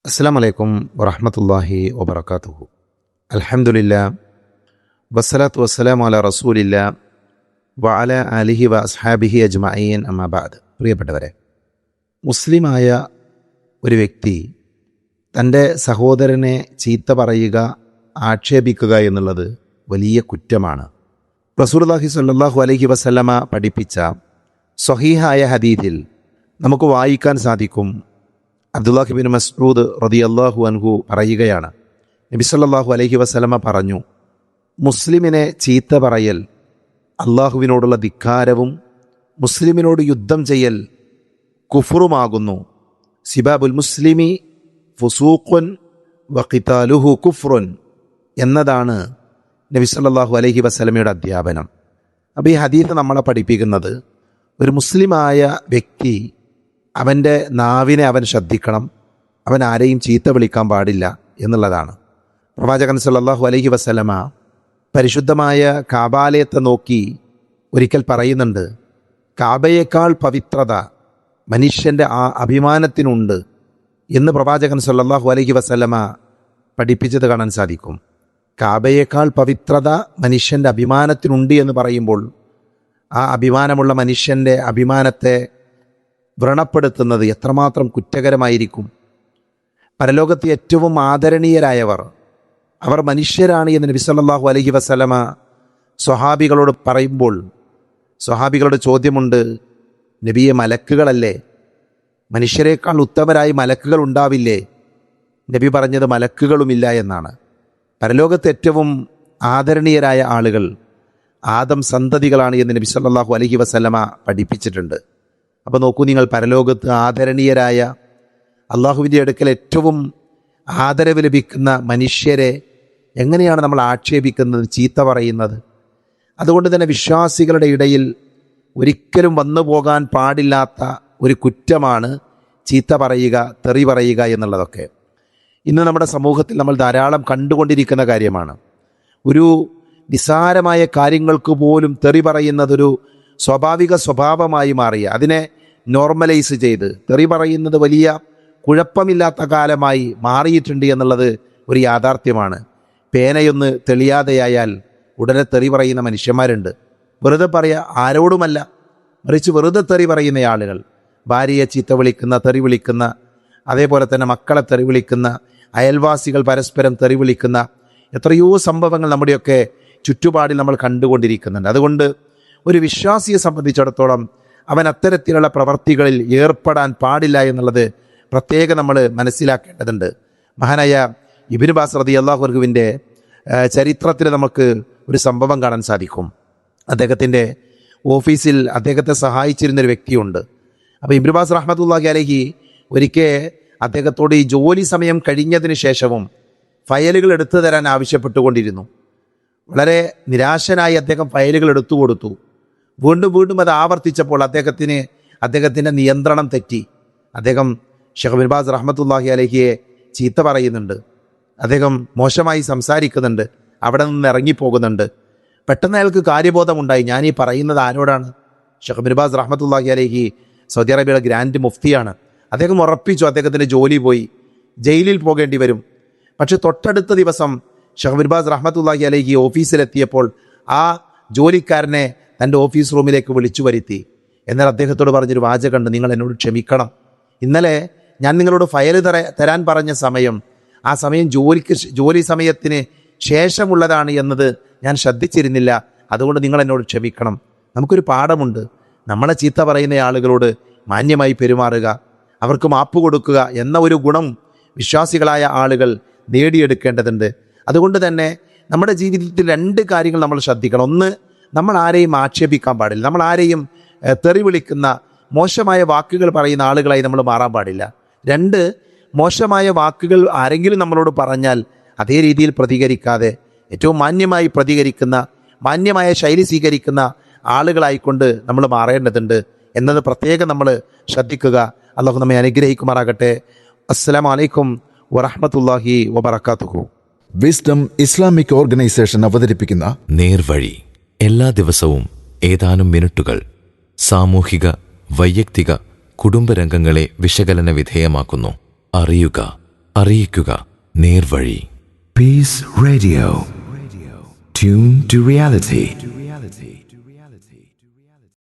അസ്സലാമു അലൈക്കും വറഹ്മത്തുള്ളാഹി വബറകാതുഹു. അൽഹംദുലില്ലാ വസ്സലാത്തു വസ്സലാമു അലാ റസൂലില്ലാ വഅലാ ആലിഹി വ അസ്ഹാബിഹി അജ്മഈൻ അമ്മാ ബഅദ്. പ്രിയപ്പെട്ടവരെ, മുസ്ലിമായ ഒരു വ്യക്തി തൻ്റെ സഹോദരനെ ചീത്ത പറയുക, ആക്ഷേപിക്കുക എന്നുള്ളത് വലിയ കുറ്റമാണ്. റസൂലുള്ളാഹി സ്വല്ലല്ലാഹു അലൈഹി വസല്ലമ പഠിപ്പിച്ച സ്വഹീഹായ ഹദീസിൽ നമുക്ക് വായിക്കാൻ സാധിക്കും. അബ്ദുല്ലാഹി ബിൻ മസ്ഊദ് റളിയല്ലാഹു അൻഹു പറയുകയാണ്, നബി സല്ലല്ലാഹു അലൈഹി വസല്ലമ പറഞ്ഞു, മുസ്ലിമിനെ ചീത്ത പറയൽ അള്ളാഹുവിനോടുള്ള ധിക്കാരവും മുസ്ലിമിനോട് യുദ്ധം ചെയ്യൽ കുഫ്റുമാകുന്നു. സിബാബുൽ മുസ്ലിമി ഫുസൂഖുൻ വഖിതാലുഹു കുഫ്റുൻ എന്നതാണ് നബി സല്ലല്ലാഹു അലൈഹി വസല്ലമയുടെ അധ്യാപനം. അപ്പോൾ ഈ ഹദീസ് നമ്മളെ പഠിപ്പിക്കുന്നത്, ഒരു മുസ്ലിമായ വ്യക്തി അവൻ്റെ നാവിനെ അവൻ ശ്രദ്ധിക്കണം, അവൻ ആരെയും ചീത്ത വിളിക്കാൻ പാടില്ല എന്നുള്ളതാണ്. പ്രവാചകൻ സല്ലല്ലാഹു അലൈഹി വസല്ലമ പരിശുദ്ധമായ കാബാലയത്തെ നോക്കി ഒരിക്കൽ പറയുന്നുണ്ട്, കാബയേക്കാൾ പവിത്രത മനുഷ്യൻ്റെ ആ അഭിമാനത്തിനുണ്ട് എന്ന് പ്രവാചകൻ സല്ലല്ലാഹു അലൈഹി വസല്ലമ പഠിപ്പിച്ചത് കാണാൻ സാധിക്കും. കാബയേക്കാൾ പവിത്രത മനുഷ്യൻ്റെ അഭിമാനത്തിനുണ്ട് എന്ന് പറയുമ്പോൾ ആ അഭിമാനമുള്ള മനുഷ്യൻ്റെ അഭിമാനത്തെ വ്രണപ്പെടുത്തുന്നത് എത്രമാത്രം കുറ്റകരമായിരിക്കും. പരലോകത്ത് ഏറ്റവും ആദരണീയരായവർ അവർ മനുഷ്യരാണ് എന്ന് നബി സല്ലല്ലാഹു അലൈഹി വസല്ലമ സ്വഹാബികളോട് പറയുമ്പോൾ സ്വഹാബികളുടെ ചോദ്യമുണ്ട്, നബിയെ, മലക്കുകളല്ലേ? മനുഷ്യരെക്കാൾ ഉത്തമരായി മലക്കുകൾ ഉണ്ടാവില്ലേ? നബി പറഞ്ഞത് മലക്കുകളുമില്ല എന്നാണ്. പരലോകത്ത് ഏറ്റവും ആദരണീയരായ ആളുകൾ ആദം സന്തതികളാണ് എന്ന് നബി സല്ലല്ലാഹു അലൈഹി വസല്ലമ പഠിപ്പിച്ചിട്ടുണ്ട്. അപ്പോൾ നോക്കൂ നിങ്ങൾ, പരലോകത്ത് ആദരണീയരായ അള്ളാഹുവിൻ്റെ അടുക്കൽ ഏറ്റവും ആദരവ് ലഭിക്കുന്ന മനുഷ്യരെ എങ്ങനെയാണ് നമ്മൾ ആക്ഷേപിക്കുന്നത്, ചീത്ത പറയുന്നത്? അതുകൊണ്ട് തന്നെ വിശ്വാസികളുടെ ഇടയിൽ ഒരിക്കലും വന്നു പോകാൻ പാടില്ലാത്ത ഒരു കുറ്റമാണ് ചീത്ത പറയുക, തെറി പറയുക എന്നുള്ളതൊക്കെ. ഇന്ന് നമ്മുടെ സമൂഹത്തിൽ നമ്മൾ ധാരാളം കണ്ടുകൊണ്ടിരിക്കുന്ന കാര്യമാണ്. ഒരു നിസ്സാരമായ കാര്യങ്ങൾക്ക് പോലും തെറി പറയുന്നതൊരു സ്വാഭാവിക സ്വഭാവമായി മാറിയ, അതിനെ നോർമലൈസ് ചെയ്ത് തെറി പറയുന്നത് വലിയ കുഴപ്പമില്ലാത്ത കാലമായി മാറിയിട്ടുണ്ട് എന്നുള്ളത് ഒരു യാഥാർത്ഥ്യമാണ്. പേനയൊന്ന് തെളിയാതെയായാൽ ഉടനെ തെറി പറയുന്ന മനുഷ്യന്മാരുണ്ട്. വെറുതെ പറയുക, ആരോടുമല്ല, മറിച്ച് വെറുതെ തെറി പറയുന്ന ആളുകൾ, ഭാര്യയെ ചീത്ത വിളിക്കുന്ന, തെറി വിളിക്കുന്ന, അതേപോലെ തന്നെ മക്കളെ തെറി വിളിക്കുന്ന, അയൽവാസികൾ പരസ്പരം തെറി വിളിക്കുന്ന എത്രയോ സംഭവങ്ങൾ നമ്മുടെയൊക്കെ ചുറ്റുപാടിൽ നമ്മൾ കണ്ടുകൊണ്ടിരിക്കുന്നുണ്ട്. അതുകൊണ്ട് ഒരു വിശ്വാസിയെ സംബന്ധിച്ചിടത്തോളം അവൻ അത്തരത്തിലുള്ള പ്രവർത്തികളിൽ ഏർപ്പെടാൻ പാടില്ല എന്നുള്ളത് പ്രത്യേകം നമ്മൾ മനസ്സിലാക്കേണ്ടതുണ്ട്. മഹാനായ ഇബ്നു ബാസ് റളിയല്ലാഹു അൻഹുവിൻ്റെ ചരിത്രത്തിൽ നമുക്ക് ഒരു സംഭവം കാണാൻ സാധിക്കും. അദ്ദേഹത്തിൻ്റെ ഓഫീസിൽ അദ്ദേഹത്തെ സഹായിച്ചിരുന്നൊരു വ്യക്തിയുണ്ട്. അപ്പോൾ ഇബ്നു ബാസ് റഹ്മത്തുള്ളാഹി അലൈഹി ഒരിക്കൽ അദ്ദേഹത്തോട് ഈ ജോലി സമയം കഴിഞ്ഞതിന് ശേഷവും ഫയലുകൾ എടുത്തു തരാൻ ആവശ്യപ്പെട്ടുകൊണ്ടിരുന്നു. വളരെ നിരാശനായി അദ്ദേഹം ഫയലുകൾ എടുത്തു കൊടുത്തു. വീണ്ടും വീണ്ടും അത് ആവർത്തിച്ചപ്പോൾ അദ്ദേഹത്തിൻ്റെ നിയന്ത്രണം തെറ്റി. അദ്ദേഹം ഷെയ്ഖ് ഇബ്നു ബാസ് റഹ്മത്തുള്ളാഹി അലൈഹിയെ ചീത്ത പറയുന്നുണ്ട്, അദ്ദേഹം മോശമായി സംസാരിക്കുന്നുണ്ട്, അവിടെ നിന്ന് ഇറങ്ങിപ്പോകുന്നുണ്ട്. പെട്ടെന്ന് അയാൾക്ക് കാര്യബോധമുണ്ടായി, ഞാൻ ഈ പറയുന്നത് ആരോടാണ്? ഷെയ്ഖ് ഇബ്നു ബാസ് റഹ്മത്തുള്ളാഹി അലൈഹി സൗദി അറേബ്യയുടെ ഗ്രാൻഡ് മുഫ്തിയാണ്. അദ്ദേഹം ഉറപ്പിച്ചു അദ്ദേഹത്തിൻ്റെ ജോലി പോയി, ജയിലിൽ പോകേണ്ടി വരും. പക്ഷെ തൊട്ടടുത്ത ദിവസം ഷെയ്ഖ് ഇബ്നു ബാസ് റഹ്മത്തുള്ളാഹി അലൈഹി ഓഫീസിലെത്തിയപ്പോൾ ആ ജോലിക്കാരനെ തൻ്റെ ഓഫീസ് റൂമിലേക്ക് വിളിച്ചു വരുത്തി. എന്നാൽ അദ്ദേഹത്തോട് പറഞ്ഞൊരു വാചകമുണ്ട്, നിങ്ങൾ എന്നോട് ക്ഷമിക്കണം, ഇന്നലെ ഞാൻ നിങ്ങളോട് ഫയൽ തരാൻ പറഞ്ഞ സമയം ആ സമയം ജോലി സമയത്തിന് ശേഷമുള്ളതാണ് എന്നത് ഞാൻ ശ്രദ്ധിച്ചിരുന്നില്ല, അതുകൊണ്ട് നിങ്ങൾ എന്നോട് ക്ഷമിക്കണം. നമുക്കൊരു പാഠമുണ്ട്, നമ്മളെ ചീത്ത പറയുന്ന ആളുകളോട് മാന്യമായി പെരുമാറുക, അവർക്ക് മാപ്പ് കൊടുക്കുക എന്ന ഒരു ഗുണം വിശ്വാസികളായ ആളുകൾ നേടിയെടുക്കേണ്ടതുണ്ട്. അതുകൊണ്ട് തന്നെ നമ്മുടെ ജീവിതത്തിൽ രണ്ട് കാര്യങ്ങൾ നമ്മൾ ശ്രദ്ധിക്കണം. ഒന്ന്, നമ്മൾ ആരെയും ആക്ഷേപിക്കാൻ പാടില്ല, നമ്മൾ ആരെയും തെറി വിളിക്കുന്ന മോശമായ വാക്കുകൾ പറയുന്ന ആളുകളായി നമ്മൾ മാറാൻ പാടില്ല. രണ്ട്, മോശമായ വാക്കുകൾ ആരെങ്കിലും നമ്മളോട് പറഞ്ഞാൽ അതേ രീതിയിൽ പ്രതികരിക്കാതെ ഏറ്റവും മാന്യമായി പ്രതികരിക്കുന്ന, മാന്യമായ ശൈലി സ്വീകരിക്കുന്ന ആളുകളായിക്കൊണ്ട് നമ്മൾ മാറേണ്ടതുണ്ട് എന്നത് പ്രത്യേകം നമ്മൾ ശ്രദ്ധിക്കുക. അല്ലാഹു നമ്മെ അനുഗ്രഹിക്കുമാറാകട്ടെ. അസ്സലാമു അലൈക്കും വറഹ്മത്തുള്ളാഹി വബറകാതുഹു. വിസ്ഡം ഇസ്ലാമിക് ഓർഗനൈസേഷൻ അവതരിപ്പിക്കുന്ന നേർവഴി, എല്ലാ ദിവസവും ഏതാനും മിനിറ്റുകൾ സാമൂഹിക, വൈയക്തിക, കുടുംബരംഗങ്ങളെ വിശകലന വിധേയമാക്കുന്നു. അറിയുക, അറിയിക്കുക നേർവഴി. Peace Radio. Tune to reality.